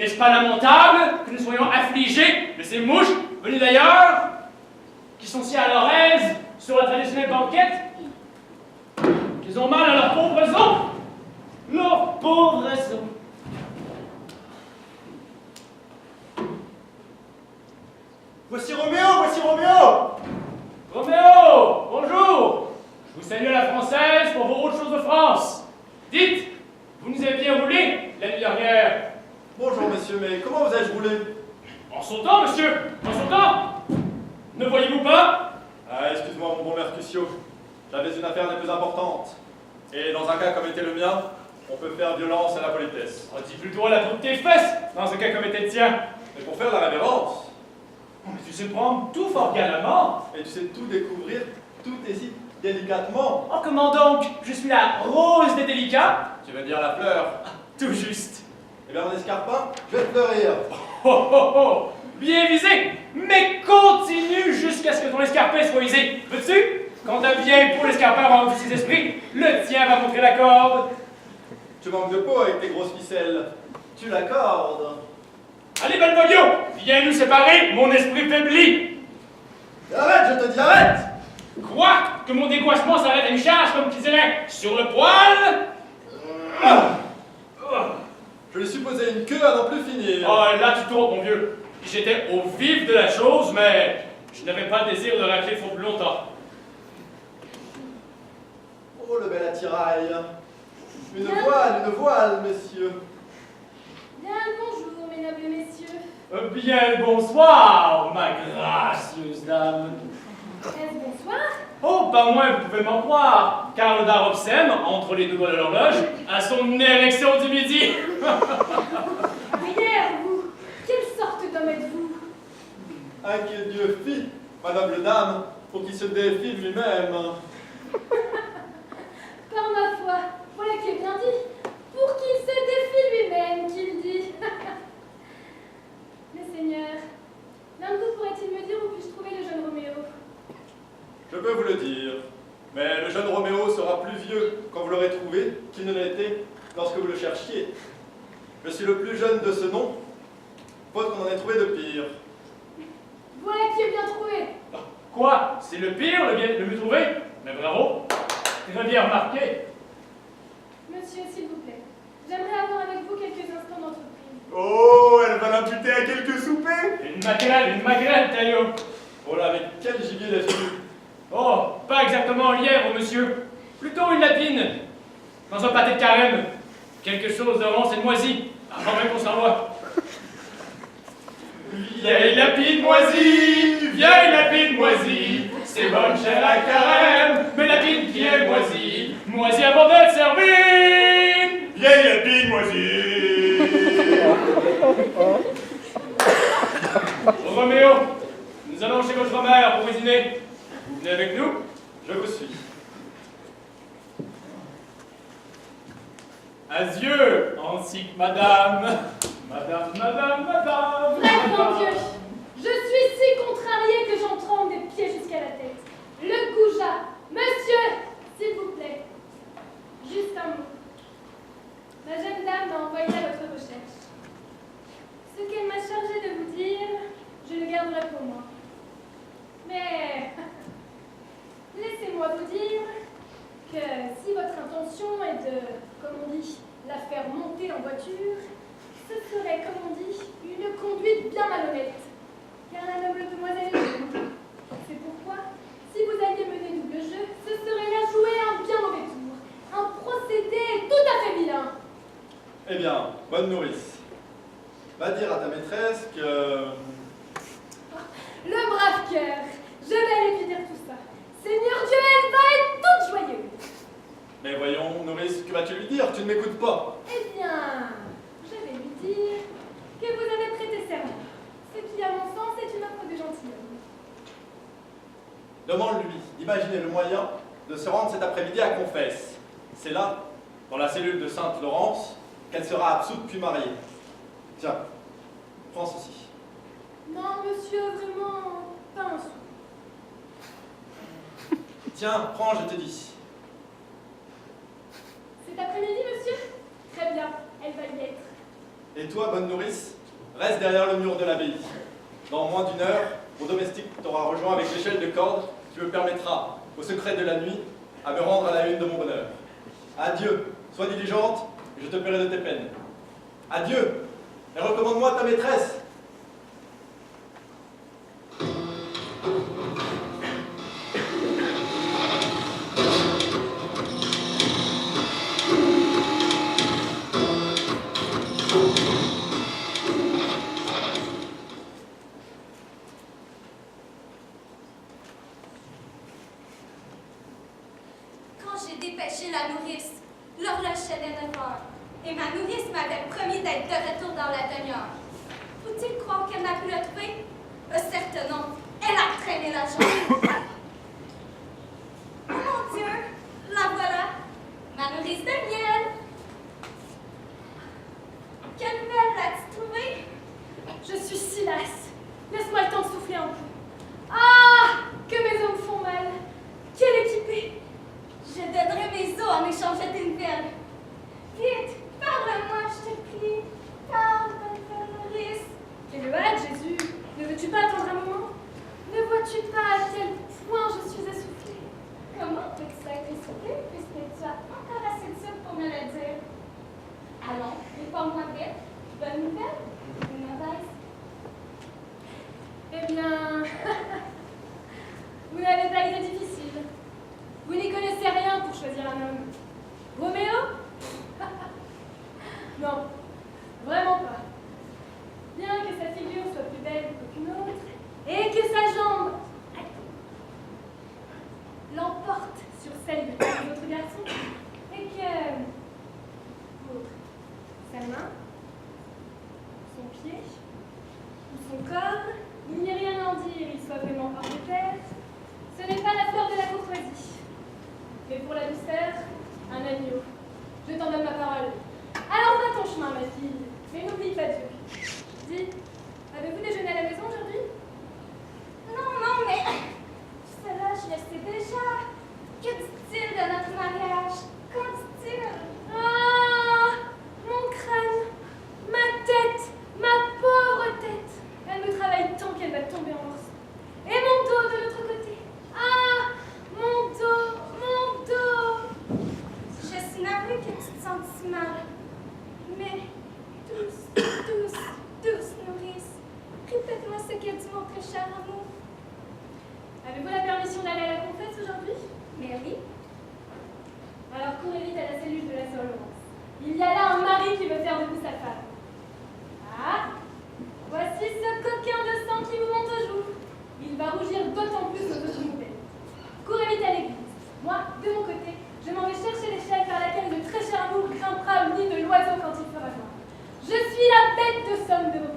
N'est-ce pas lamentable que nous soyons affligés de ces mouches venues d'ailleurs, qui sont si à leur aise sur la traditionnelle banquette, qu'ils ont mal à leurs pauvres os? Leurs pauvres os. Voici Roméo, voici Roméo! Roméo, bonjour. Je vous salue à la française pour vos autres choses de France. Dites, vous nous avez bien roulé la nuit dernière. Bonjour monsieur, mais comment vous ai-je roulé? En sautant, monsieur, en sautant. Ne voyez-vous pas? Ah, excuse-moi mon bon Mercutio, j'avais une affaire des plus importantes. Et dans un cas comme était le mien, on peut faire violence à la politesse. On dit plutôt à la trompe tes fesses, dans un cas comme était le tien. Mais pour faire la révérence, Oh, mais tu sais prendre tout fort galamment. et tu sais tout découvrir, tout est si délicatement. Oh, comment donc? Je suis la rose des délicats. Tu veux dire la fleur? Tout juste. Eh bien mon escarpin, je vais te fleurir. Oh, oh, oh. Bien visé, mais continue jusqu'à ce que ton escarpin soit usé. Veux-tu? Quand un vieil pour l'escarpin rentre ses esprits, le tien va montrer la corde. Tu manques de peau avec tes grosses ficelles. Tu l'accordes. Allez, Balvoglio, viens nous séparer, mon esprit faiblit. Arrête, je te dis arrête! Quoi? Que mon décoiffement s'arrête à une charge comme qui dirait sur le poil? Je lui supposais une queue à n'en plus finir. Oh, là tu tournes, mon vieux. J'étais au vif de la chose, mais je n'avais pas le désir de racler trop plus longtemps. Oh, le bel attirail. Une voile, messieurs. Bien le bonjour, mes nobles messieurs. Bien le bonsoir, ma gracieuse dame. Est-ce bonsoir? Oh, pas moins, vous pouvez m'en croire, car le Daropsem, entre les deux doigts de l'horloge, a son érection du midi. Derrière vous, quelle sorte d'homme êtes-vous? Un que Dieu fit, ma noble dame, pour qu'il se défie lui-même. Par ma foi, voilà qui est bien dit. Pour qu'il se défie lui-même, qu'il dit. Mais Seigneur, l'un de vous pourrait-il me dire où puis-je trouver le jeune Roméo? Je peux vous le dire, mais le jeune Roméo sera plus vieux quand vous l'aurez trouvé qu'il ne l'était lorsque vous le cherchiez. Je suis le plus jeune de ce nom, faute qu'on en ait trouvé de pire. Voilà qui est bien trouvé. Quoi? C'est le pire, le mieux trouvé? Mais bravo, très bien remarqué. Monsieur, s'il vous plaît, j'aimerais avoir avec vous quelques instants d'entreprise. Oh, elle va l'imputer à quelques soupers! Une maquerelle, Taillot. Oh là, avec quel gibier l'as-tu vu? Oh, pas exactement un lièvre, monsieur. Plutôt une lapine. Dans un pâté de carême. Quelque chose de ronce et de moisi. Avant même qu'on s'en va. Vieille lapine moisie, vieille lapine moisie, c'est bonne chair à carême, mais lapine qui est moisie, moisie avant d'être servie. Vieille lapine moisie! Roméo, nous allons chez votre mère pour cuisiner. Vous venez avec nous? Je vous suis. Adieu, ainsi que madame. Madame. Vraiment Dieu, je suis si contrariée que j'en tremble des pieds jusqu'à la tête. Le goujat, monsieur, s'il vous plaît. Juste un mot. Ma jeune dame m'a envoyé à votre recherche. Ce qu'elle m'a chargé de vous dire, je le garderai pour moi. Mais laissez-moi vous dire que si votre intention est de, comme on dit, la faire monter en voiture, ce serait, comme on dit, une conduite bien malhonnête. Car la noble demoiselle est libre. C'est pourquoi, si vous alliez mener double jeu, ce serait là jouer un bien mauvais tour. Un procédé tout à fait vilain. Eh bien, bonne nourrice. Va dire à ta maîtresse que... Le brave cœur, je vais lui dire tout ça. Seigneur Dieu, elle va être toute joyeuse. Mais voyons, nourrice, que vas-tu lui dire? Tu ne m'écoutes pas. Eh bien, je vais lui dire que vous avez prêté serment. Ce qui, à mon sens, est une offre de gentilhomme. Demande-lui d'imaginer le moyen de se rendre cet après-midi à Confesse. C'est là, dans la cellule de Sainte-Laurence, qu'elle sera absoute puis mariée. Tiens, prends ceci. Non, monsieur, vraiment, pas un sou. Tiens, prends, je te dis. Cet après-midi, monsieur? Très bien, elle va y être. Et toi, bonne nourrice, reste derrière le mur de l'abbaye. Dans moins d'1 heure, mon domestique t'aura rejoint avec l'échelle de corde qui me permettra, au secret de la nuit, à me rendre à la une de mon bonheur. Adieu, sois diligente, et je te paierai de tes peines. Adieu, et recommande-moi ta maîtresse. Dépêcher la nourrice. L'horloge sonnait 9 heures. Et ma nourrice m'avait promis d'être de retour dans la demi-heure. Faut-il croire qu'elle n'a pu le trouver? Certes non. Elle a traîné la jambe. Oh mon Dieu! La voilà! Ma nourrice de miel! Quelle nouvelle l'as-tu trouvée? Je suis si lasse. Laisse-moi le temps de souffler un peu. Ah! Que mes os me font mal. Quelle équipée! Je donnerai mes os en échange de tes nouvelles. Vite, parle-moi, je te prie. Parle, bonne nourrice. Fais le hâte, Jésus. Ne veux-tu pas attendre un moment? Ne vois-tu pas à quel point je suis essoufflée? Comment peux-tu être essoufflée puisque tu as encore assez de sucre pour me le dire? Allons, réponds-moi vite. Bonne nouvelle ou mauvaise? Eh bien, vous n'avez pas été difficile. Vous n'y connaissez rien pour choisir un homme. Roméo? Non, vraiment pas. Bien que sa figure soit plus belle qu'aucune autre, et que sa jambe l'emporte sur celle de tous les autres garçons, et que sa main, son pied, ou son corps, il n'y a rien à en dire, il soit vraiment hors de terre, ce n'est pas la fleur de la courtoisie. Mais pour la douceur, un agneau. Je t'en donne ma parole. Alors va ton chemin, ma fille, mais n'oublie pas Dieu. Dis, avez-vous déjeuné à la maison aujourd'hui? Non, mais cela, je le sais déjà. Que dit-il de notre mariage? Qu'en dit-il? Ah, mon crâne, ma tête, ma pauvre tête. Elle me travaille tant qu'elle va tomber en morceaux. Et mon dos de l'autre côté. Ah, mon dos, mon dos. Je suis navrée que tu te sentes si mal. Mais douce nourrice, répète-moi ce qu'a dit mon très cher amour. Avez-vous la permission d'aller à la confesse aujourd'hui? Mais oui. Alors courez vite à la cellule de la sœur Laurence. Il y a là un mari qui veut faire de vous sa femme. Ah, voici ce coquin de sang qui vous monte au jour. Il va rougir d'autant plus aux autres nouvelles. Courez vite à l'église. Moi, de mon côté, je m'en vais chercher l'échelle par laquelle le très cher amour grimpera au nid de l'oiseau quand il fera noir. Je suis la bête de somme de vos